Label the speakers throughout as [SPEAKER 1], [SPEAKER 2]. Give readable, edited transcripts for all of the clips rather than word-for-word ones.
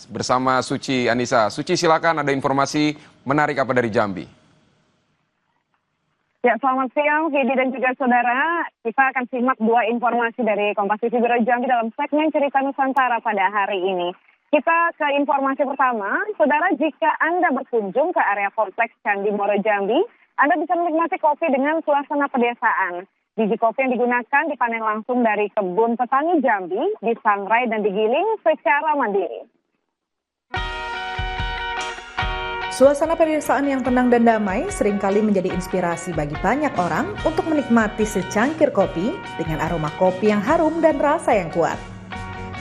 [SPEAKER 1] bersama Suci Anissa. Suci, silakan, ada informasi menarik apa dari Jambi?
[SPEAKER 2] Ya, selamat siang, Vidi dan juga saudara. Kita akan simak dua informasi dari Kompas TV Biro Jambi dalam segmen Cerita Nusantara pada hari ini. Kita ke informasi pertama. Saudara, jika Anda berkunjung ke area kompleks Candi Muaro Jambi, Anda bisa menikmati kopi dengan suasana pedesaan. Biji kopi yang digunakan dipanen langsung dari kebun petani Jambi, disangrai dan digiling secara mandiri.
[SPEAKER 3] Suasana pedesaan yang tenang dan damai seringkali menjadi inspirasi bagi banyak orang untuk menikmati secangkir kopi dengan aroma kopi yang harum dan rasa yang kuat.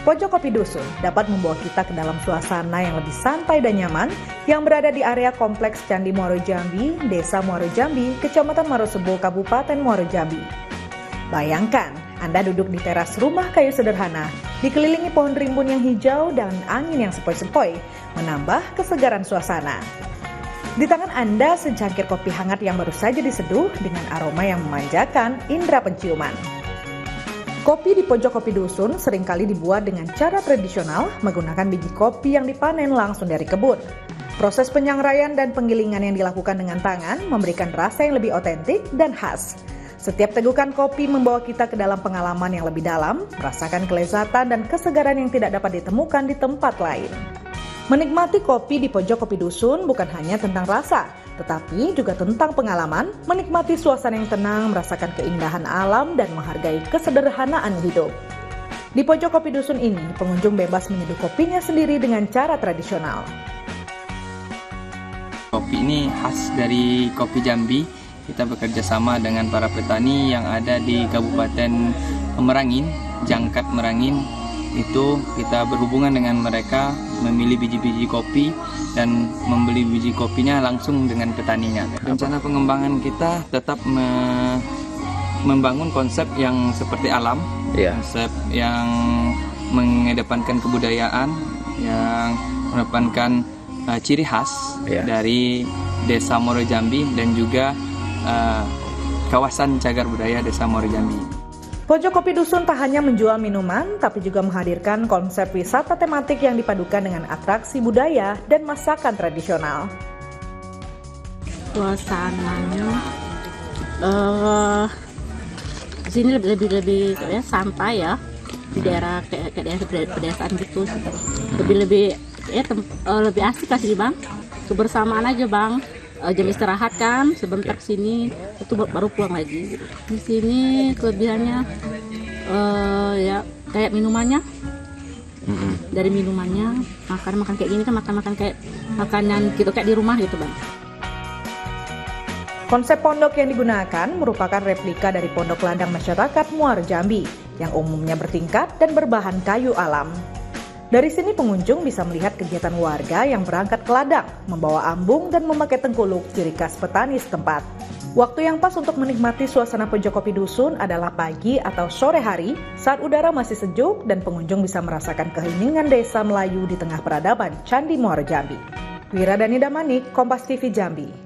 [SPEAKER 3] Pojok Kopi Dusun dapat membawa kita ke dalam suasana yang lebih santai dan nyaman yang berada di area kompleks Candi Muaro Jambi, Desa Muaro Jambi, Kecamatan Marosebo, Kabupaten Muaro Jambi. Bayangkan, Anda duduk di teras rumah kayu sederhana, dikelilingi pohon rimbun yang hijau dan angin yang sepoi-sepoi, menambah kesegaran suasana. Di tangan Anda secangkir kopi hangat yang baru saja diseduh dengan aroma yang memanjakan indera penciuman. Kopi di Pojok Kopi Dusun seringkali dibuat dengan cara tradisional menggunakan biji kopi yang dipanen langsung dari kebun. Proses penyangraian dan penggilingan yang dilakukan dengan tangan memberikan rasa yang lebih otentik dan khas. Setiap tegukan kopi membawa kita ke dalam pengalaman yang lebih dalam, merasakan kelezatan dan kesegaran yang tidak dapat ditemukan di tempat lain. Menikmati kopi di Pojok Kopi Dusun bukan hanya tentang rasa, tetapi juga tentang pengalaman, menikmati suasana yang tenang, merasakan keindahan alam, dan menghargai kesederhanaan hidup. Di Pojok Kopi Dusun ini, pengunjung bebas menyeduh kopinya sendiri dengan cara tradisional.
[SPEAKER 4] Kopi ini khas dari Kopi Jambi. Kita bekerja sama dengan para petani yang ada di Kabupaten Merangin, Jangkat Merangin. Itu kita berhubungan dengan mereka, memilih biji-biji kopi dan membeli biji kopinya langsung dengan petaninya. Rencana pengembangan kita tetap membangun konsep yang seperti alam, konsep yang mengedepankan kebudayaan, yang mengedepankan ciri khas dari Desa Muaro Jambi dan juga kawasan cagar budaya Desa Muaro Jambi.
[SPEAKER 3] Pojok Kopi Dusun tak hanya menjual minuman, tapi juga menghadirkan konsep wisata tematik yang dipadukan dengan atraksi budaya dan masakan tradisional.
[SPEAKER 5] Suasananya di sini lebih ya, santai ya, di daerah kayak daerah pedesaan gitu, lebih asik kasih bang, kebersamaan aja bang. Jam istirahat kan, sebentar sini itu baru pulang lagi. Di sini kelebihannya ya kayak minumannya, dari minumannya makan kayak gini kan makan kayak makanan gitu kayak di rumah gitu bang.
[SPEAKER 3] Konsep pondok yang digunakan merupakan replika dari pondok ladang masyarakat Muaro Jambi yang umumnya bertingkat dan berbahan kayu alam. Dari sini pengunjung bisa melihat kegiatan warga yang berangkat ke ladang, membawa ambung dan memakai tengkuluk ciri khas petani setempat. Waktu yang pas untuk menikmati suasana Pojok Kopi Dusun adalah pagi atau sore hari saat udara masih sejuk dan pengunjung bisa merasakan keheningan desa Melayu di tengah peradaban Candi Muaro Jambi. Wiradani Damanik, Kompas TV Jambi.